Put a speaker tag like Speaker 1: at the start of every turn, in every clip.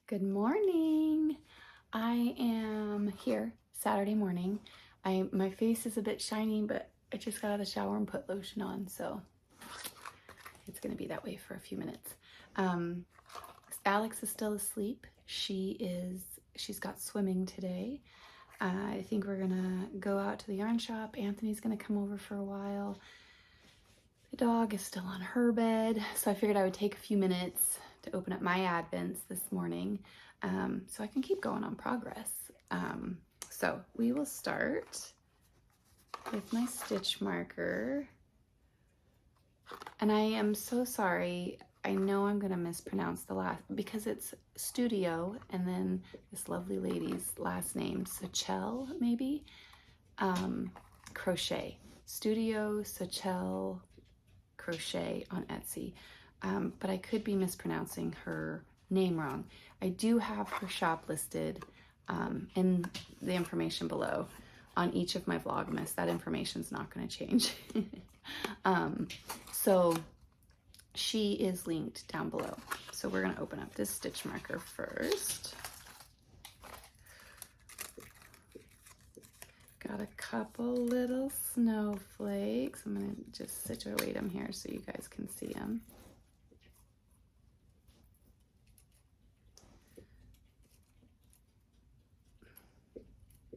Speaker 1: Good morning. I am here Saturday morning. My face is a bit shiny, but I just got out of the shower and put lotion on, so it's gonna be that way for a few minutes. Alex is still asleep. She's got swimming today. I think we're gonna go out to the yarn shop. Anthony's gonna come over for a while. The dog is still on her bed, so I figured I would take a few minutes to open up my Advents this morning so I can keep going on progress. So we will start with my stitch marker. And I am so sorry. I know I'm going to mispronounce the last, because it's Studio and then this lovely lady's last name, Sachel, maybe? Crochet. Studio Sachel Crochet on Etsy. But I could be mispronouncing her name wrong. I do have her shop listed in the information below on each of my Vlogmas. That information's not going to change. So she is linked down below. So we're going to open up this stitch marker first. Got a couple little snowflakes. I'm going to just situate them here so you guys can see them.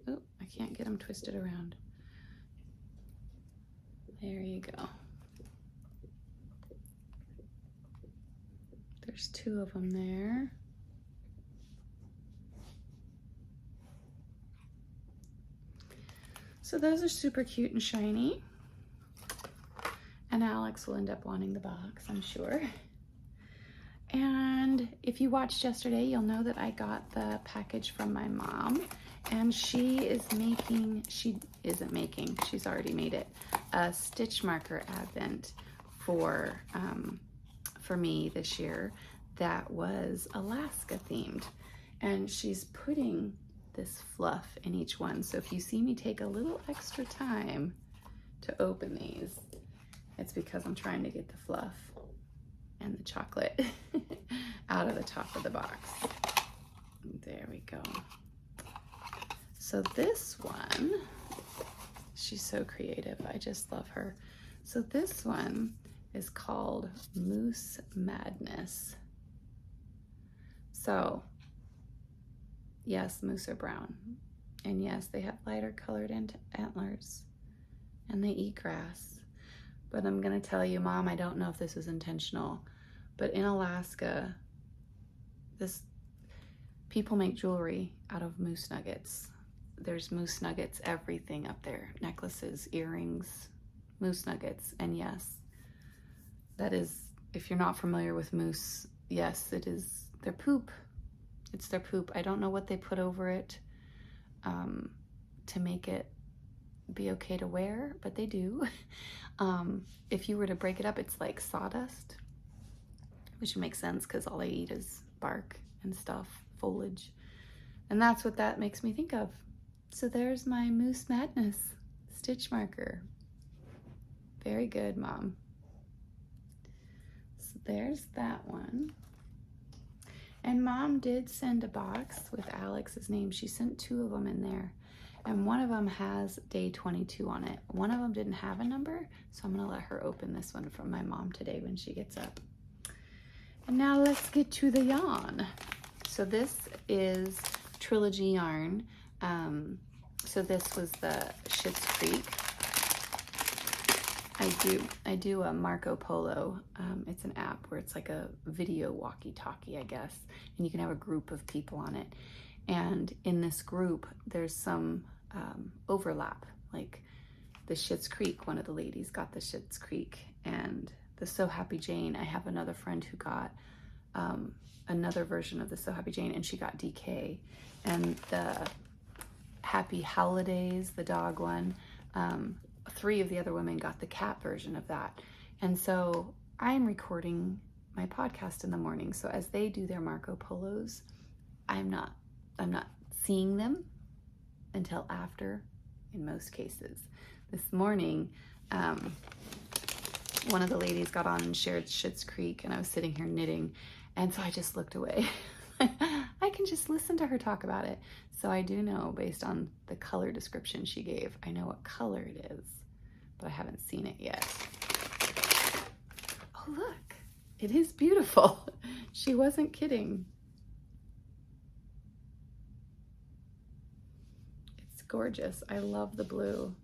Speaker 1: Oh, I can't get them twisted around. There you go. There's two of them there. So those are super cute and shiny. And Alex will end up wanting the box, I'm sure. And if you watched yesterday, you'll know that I got the package from my mom. And she's already made it, a stitch marker Advent for me this year that was Alaska themed. And she's putting this fluff in each one. So if you see me take a little extra time to open these, it's because I'm trying to get the fluff and the chocolate out of the top of the box. There we go. So this one, she's so creative. I just love her. So this one is called Moose Madness. So yes, moose are brown. And yes, they have lighter colored antlers. And they eat grass. But I'm gonna tell you, Mom, I don't know if this was intentional, but in Alaska, people make jewelry out of moose nuggets. There's moose nuggets, everything up there. Necklaces, earrings, moose nuggets. And yes, that is, if you're not familiar with moose, yes, it is their poop. It's their poop. I don't know what they put over it to make it be okay to wear, but they do. If you were to break it up, it's like sawdust, which makes sense because all they eat is bark and stuff, foliage. And that's what that makes me think of. So there's my Moose Madness stitch marker. Very good, Mom. So there's that one. And Mom did send a box with Alex's name. She sent two of them in there. And one of them has day 22 on it. One of them didn't have a number, so I'm gonna let her open this one from my mom today when she gets up. And now let's get to the yarn. So this is Trilogy yarn. So this was the Schitt's Creek. I do a Marco Polo. It's an app where it's like a video walkie-talkie, I guess, and you can have a group of people on it. And in this group, there's some overlap. Like the Schitt's Creek, one of the ladies got the Schitt's Creek, and the So Happy Jane. I have another friend who got another version of the So Happy Jane, and she got DK. And the Happy Holidays, the dog one, three of the other women got the cat version of that. And so I'm recording my podcast in the morning. So as they do their Marco Polos, I'm not seeing them until after, in most cases. This morning, one of the ladies got on and shared Schitt's Creek, and I was sitting here knitting, and so I just looked away. I can just listen to her talk about it. So I do know, based on the color description she gave, I know what color it is, but I haven't seen it yet. Oh, look, it is beautiful. She wasn't kidding. It's gorgeous. I love the blue.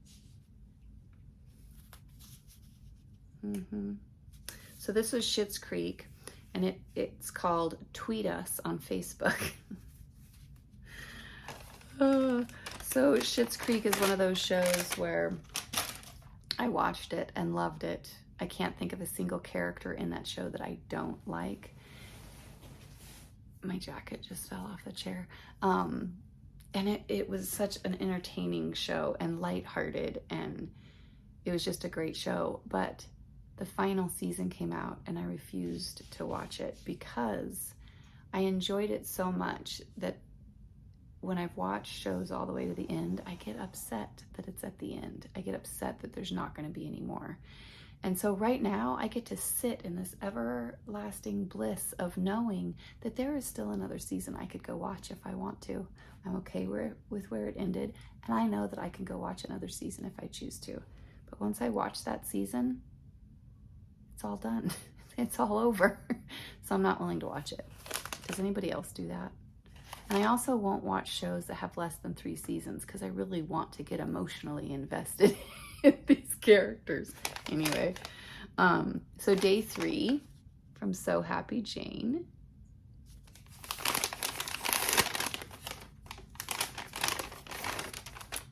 Speaker 1: So this was Schitt's Creek, and it's called Tweet Us on Facebook. So Schitt's Creek is one of those shows where I watched it and loved it. I can't think of a single character in that show that I don't like. My jacket just fell off the chair. And it was such an entertaining show and lighthearted, and it was just a great show. But the final season came out and I refused to watch it because I enjoyed it so much that when I've watched shows all the way to the end, I get upset that it's at the end. I get upset that there's not going to be any more. And so right now I get to sit in this everlasting bliss of knowing that there is still another season I could go watch if I want to. I'm okay with where it ended, and I know that I can go watch another season if I choose to. But once I watch that season, it's all done. It's all over. So I'm not willing to watch it. Does anybody else do that? And I also won't watch shows that have less than 3 seasons because I really want to get emotionally invested in these characters. Anyway, so day 3 from So Happy Jane.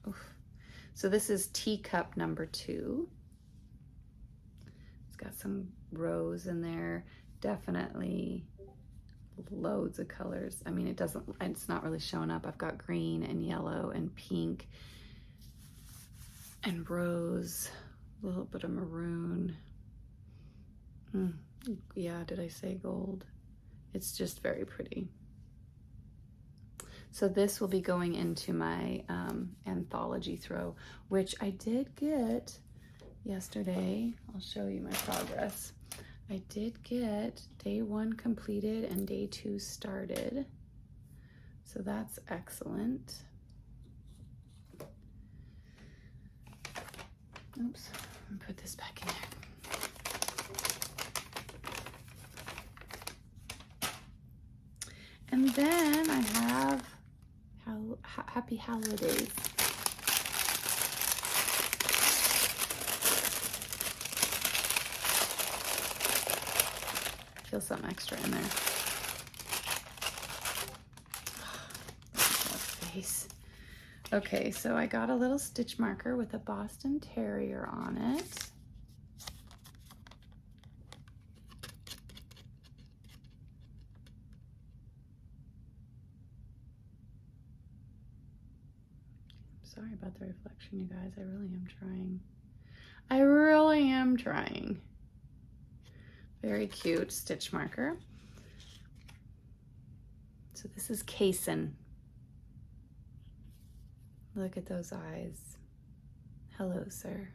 Speaker 1: Oof. So this is teacup number 2. It's got some rose in there, definitely loads of colors. I mean, it's not really showing up. I've got green and yellow and pink and rose, a little bit of maroon. Yeah, did I say gold? It's just very pretty. So this will be going into my Anthology Throw, which I did get yesterday. I'll show you my progress. I did get day 1 completed and day 2 started. So that's excellent. Oops, I'll put this back in there. And then I have Happy Holidays. Feel something extra in there. Face. Okay, so I got a little stitch marker with a Boston Terrier on it. Sorry about the reflection, you guys. I really am trying. I really am trying. Very cute stitch marker. So this is Kason. Look at those eyes. Hello, sir.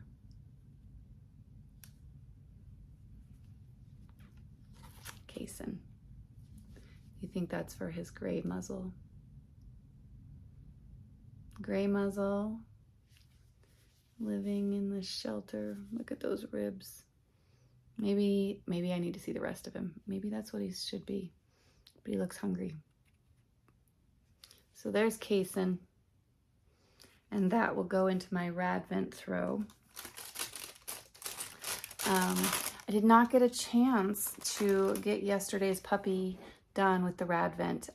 Speaker 1: Kason. You think that's for his gray muzzle? Gray muzzle, living in the shelter. Look at those ribs. Maybe I need to see the rest of him. Maybe that's what he should be, but he looks hungry. So there's Kason, and that will go into my Radvent Throw. I did not get a chance to get yesterday's puppy done with the Radvent.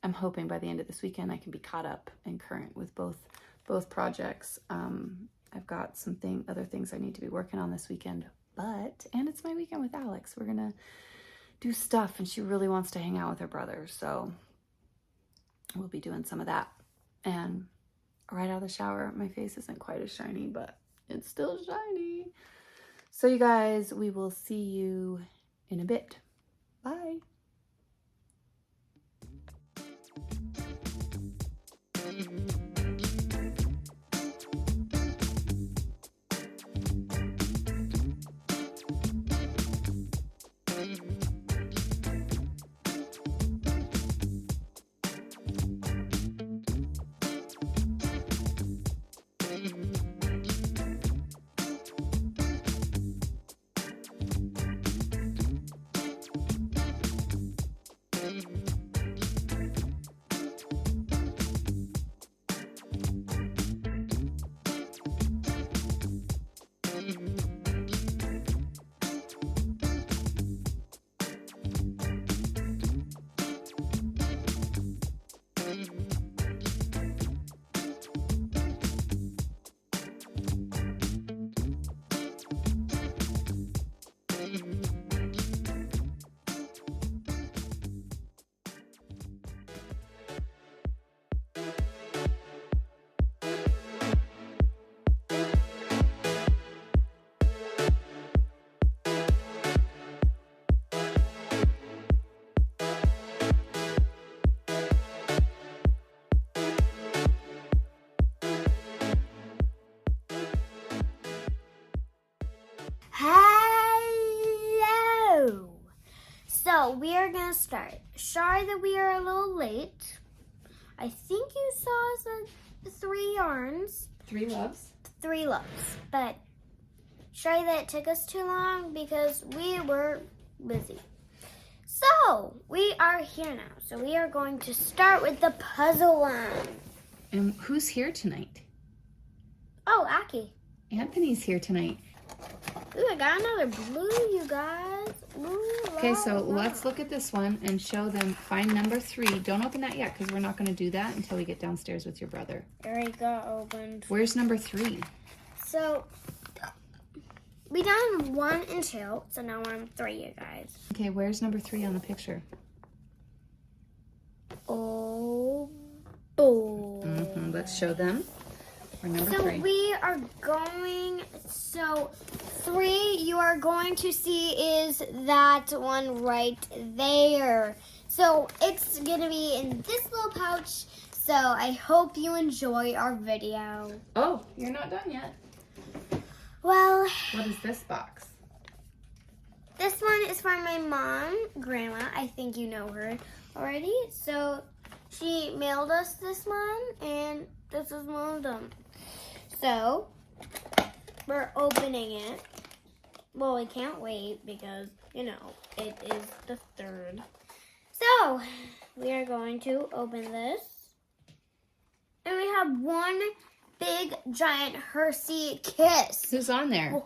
Speaker 1: I'm hoping by the end of this weekend I can be caught up and current with both projects. I've got some other things I need to be working on this weekend, and it's my weekend with Alex. We're gonna do stuff, and she really wants to hang out with her brother, so we'll be doing some of that. And right out of the shower, my face isn't quite as shiny, but it's still shiny. So you guys, we will see you in a bit. Bye.
Speaker 2: we are going to start. Sorry that we are a little late. I think you saw us at 3 yarns.
Speaker 1: 3 loves.
Speaker 2: 3 loves. But sorry that it took us too long because we were busy. So, we are here now. So, we are going to start with the puzzle one.
Speaker 1: And who's here tonight?
Speaker 2: Oh, Aki.
Speaker 1: Anthony's here tonight.
Speaker 2: Ooh, I got another blue, you guys. Ooh,
Speaker 1: Okay, so let's look at this one and show them. Find number 3. Don't open that yet because we're not going to do that until we get downstairs with your brother.
Speaker 2: There we go, opened.
Speaker 1: Where's number 3?
Speaker 2: So, we done 1 and 2, so now we're on 3, you guys.
Speaker 1: Okay, where's number 3 on the picture?
Speaker 2: Oh, boy.
Speaker 1: Let's show them. We're number 3.
Speaker 2: So we are going, 3 you are going to see is that one right there. So it's going to be in this little pouch. So I hope you enjoy our video.
Speaker 1: Oh, you're not done yet.
Speaker 2: Well,
Speaker 1: What is this box?
Speaker 2: this one is for my mom, Grandma. I think you know her already. So she mailed us this one, and this is one of them. So we're opening it. Well, we can't wait because, you know, it is the 3rd. So we are going to open this. And we have one big giant Hershey kiss.
Speaker 1: Who's on there?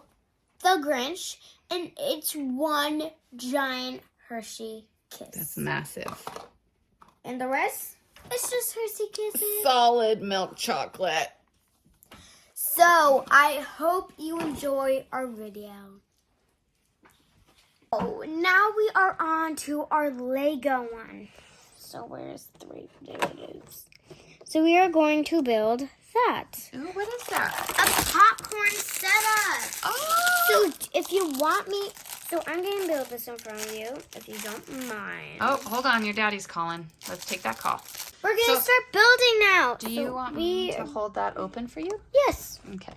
Speaker 2: The Grinch. And it's one giant Hershey kiss.
Speaker 1: That's massive.
Speaker 2: And the rest, it's just Hershey kisses.
Speaker 1: Solid milk chocolate.
Speaker 2: So, I hope you enjoy our video. Oh, now we are on to our Lego one. So, where's 3? There it is. So, we are going to build that.
Speaker 1: Oh, what is that?
Speaker 2: A popcorn setup.
Speaker 1: Oh!
Speaker 2: So, if you want me... So, I'm going to build this in front of you, if you don't mind.
Speaker 1: Oh, hold on. Your daddy's calling. Let's take that call.
Speaker 2: We're going to start building now.
Speaker 1: Do you want me to hold that open for you?
Speaker 2: Yes.
Speaker 1: Okay.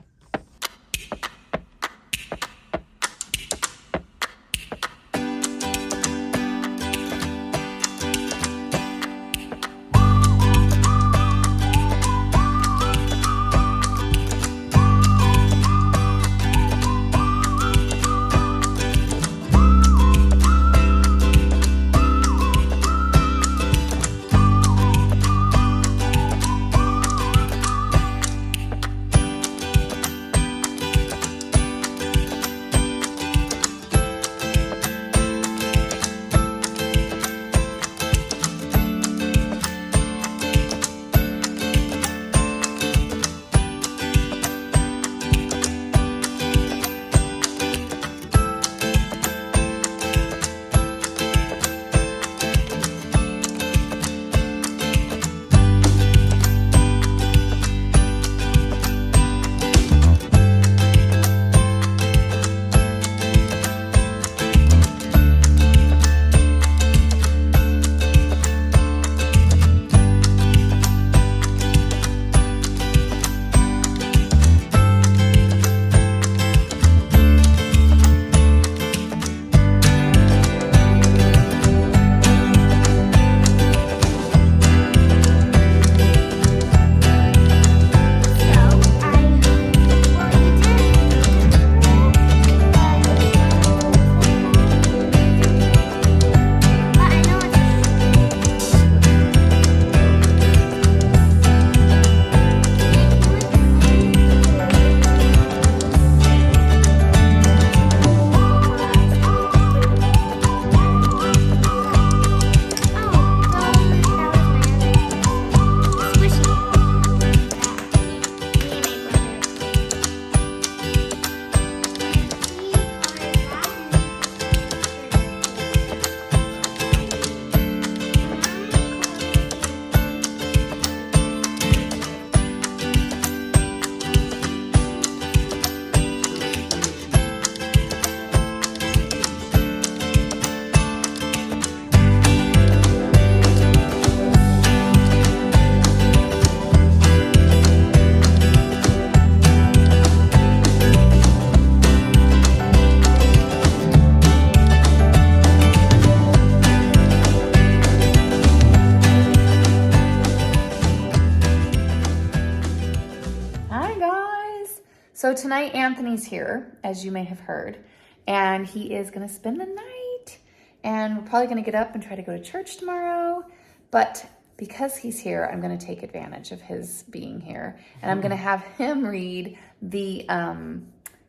Speaker 1: So tonight Anthony's here, as you may have heard, and he is going to spend the night. And we're probably going to get up and try to go to church tomorrow. But because he's here, I'm going to take advantage of his being here. And I'm going to have him read the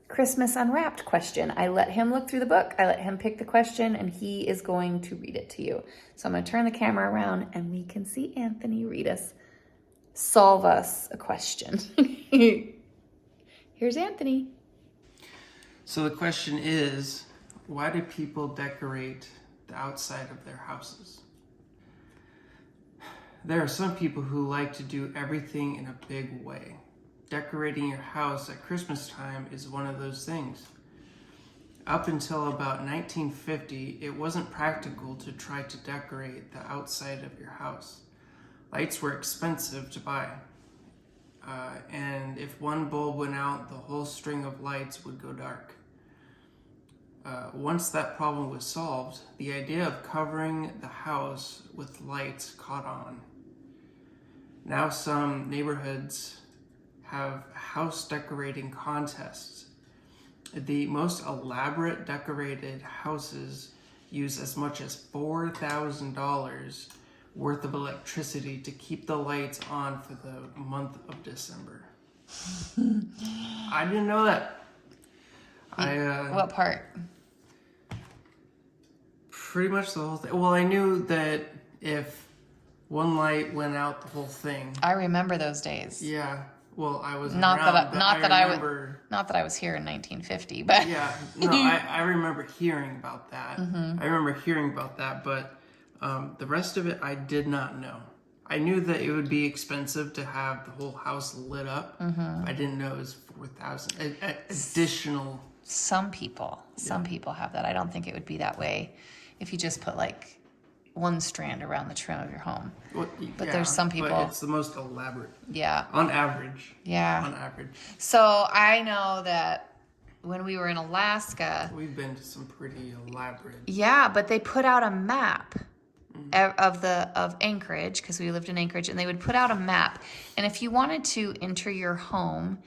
Speaker 1: Christmas Unwrapped question. I let him look through the book. I let him pick the question, and he is going to read it to you. So I'm going to turn the camera around, and we can see Anthony read us, solve us a question. Here's Anthony.
Speaker 3: So the question is, why do people decorate the outside of their houses? There are some people who like to do everything in a big way. Decorating your house at Christmas time is one of those things. Up until about 1950, it wasn't practical to try to decorate the outside of your house. Lights were expensive to buy. And if one bulb went out, the whole string of lights would go dark. Once that problem was solved, the idea of covering the house with lights caught on. Now some neighborhoods have house decorating contests. The most elaborate decorated houses use as much as $4,000 worth of electricity to keep the lights on for the month of December. I didn't know that.
Speaker 1: What part?
Speaker 3: Pretty much the whole thing. Well, I knew that if one light went out, the whole thing.
Speaker 1: I remember those days.
Speaker 3: Yeah. Well, I was
Speaker 1: Not
Speaker 3: around,
Speaker 1: that I was here in 1950, but
Speaker 3: yeah. No, I remember hearing about that.
Speaker 1: Mm-hmm.
Speaker 3: I remember hearing about that, but the rest of it I did not know. I knew that it would be expensive to have the whole house lit up.
Speaker 1: Mm-hmm.
Speaker 3: I didn't know it was 4,000 additional.
Speaker 1: Some people have that. I don't think it would be that way if you just put like one strand around the trim of your home.
Speaker 3: Well,
Speaker 1: but there's some people.
Speaker 3: But it's the most elaborate.
Speaker 1: Yeah.
Speaker 3: On average.
Speaker 1: Yeah.
Speaker 3: On average.
Speaker 1: So I know that when we were in Alaska,
Speaker 3: we've been to some pretty elaborate.
Speaker 1: Yeah, but they put out a map of Anchorage, because we lived in Anchorage, and they would put out a map. And if you wanted to enter your home,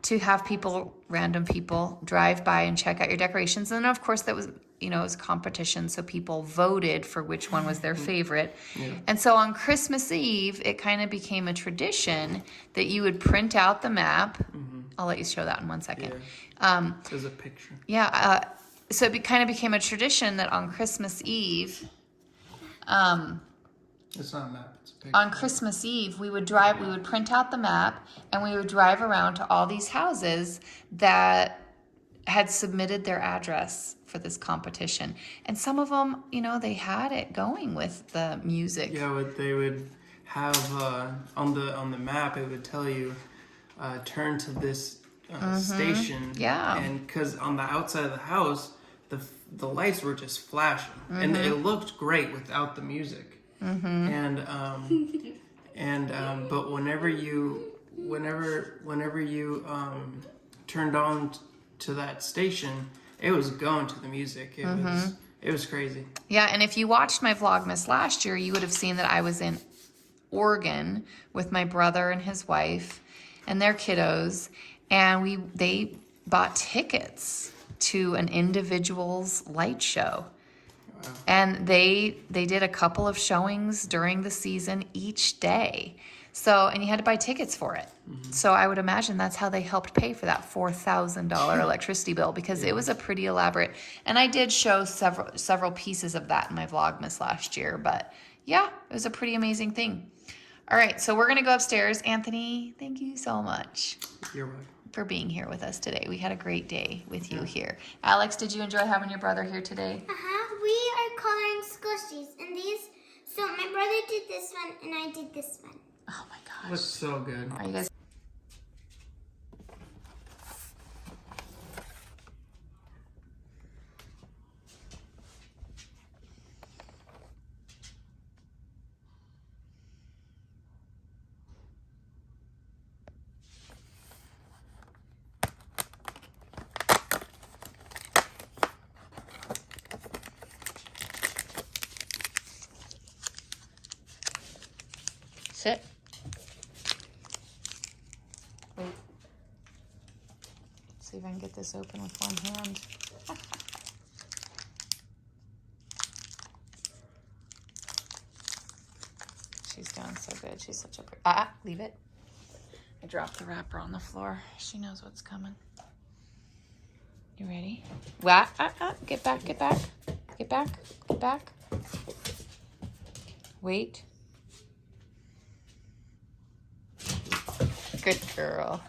Speaker 1: to have random people drive by and check out your decorations. And of course that was, it was a competition. So people voted for which one was their favorite. Yeah. And so on Christmas Eve, it kind of became a tradition that you would print out the map. Mm-hmm. I'll let you show that in 1 second.
Speaker 3: Yeah. There's a picture.
Speaker 1: Yeah. So it kind of became a tradition that on Christmas Eve,
Speaker 3: it's not a map, it's a picture.
Speaker 1: On Christmas Eve, we would print out the map, and we would drive around to all these houses that had submitted their address for this competition. And some of them, they had it going with the music.
Speaker 3: Yeah, they would have, on the map, it would tell you, turn to this station.
Speaker 1: Yeah.
Speaker 3: And because on the outside of the house, the lights were just flashing. Mm-hmm. And it looked great without the music. Mm-hmm. But whenever you turned on to that station, it was going to the music. It was crazy.
Speaker 1: Yeah, and if you watched my Vlogmas last year, you would have seen that I was in Oregon with my brother and his wife and their kiddos, and they bought tickets to an individual's light show. Wow. And they did a couple of showings during the season each day. So, and you had to buy tickets for it. Mm-hmm. So I would imagine that's how they helped pay for that $4,000 electricity bill, because it was a pretty elaborate. And I did show several pieces of that in my Vlogmas last year. But yeah, it was a pretty amazing thing. All right, so we're going to go upstairs. Anthony, thank you so much.
Speaker 3: You're welcome.
Speaker 1: For being here with us today. We had a great day with you here. Alex, did you enjoy having your brother here today?
Speaker 2: We are coloring squishies, and so my brother did this one, and I did this one.
Speaker 1: Oh my gosh.
Speaker 3: Looks so good.
Speaker 1: Are you guys... Sit. see if I can get this open with one hand. She's doing so good. She's such a leave it. I dropped the wrapper on the floor. She knows what's coming. You ready? Get back, get back. Get back, get back. Wait. Good girl.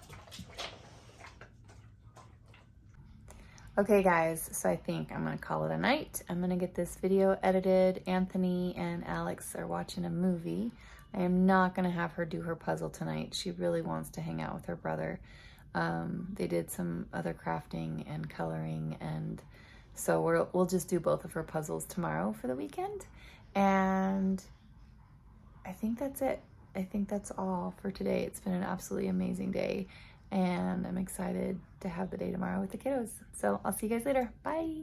Speaker 1: Okay guys, so I think I'm gonna call it a night. I'm gonna get this video edited. Anthony and Alex are watching a movie. I am not gonna have her do her puzzle tonight. She really wants to hang out with her brother. They did some other crafting and coloring, and so we'll just do both of her puzzles tomorrow for the weekend. And I think that's it. I think that's all for today. It's been an absolutely amazing day, and I'm excited to have the day tomorrow with the kiddos. So I'll see you guys later. Bye.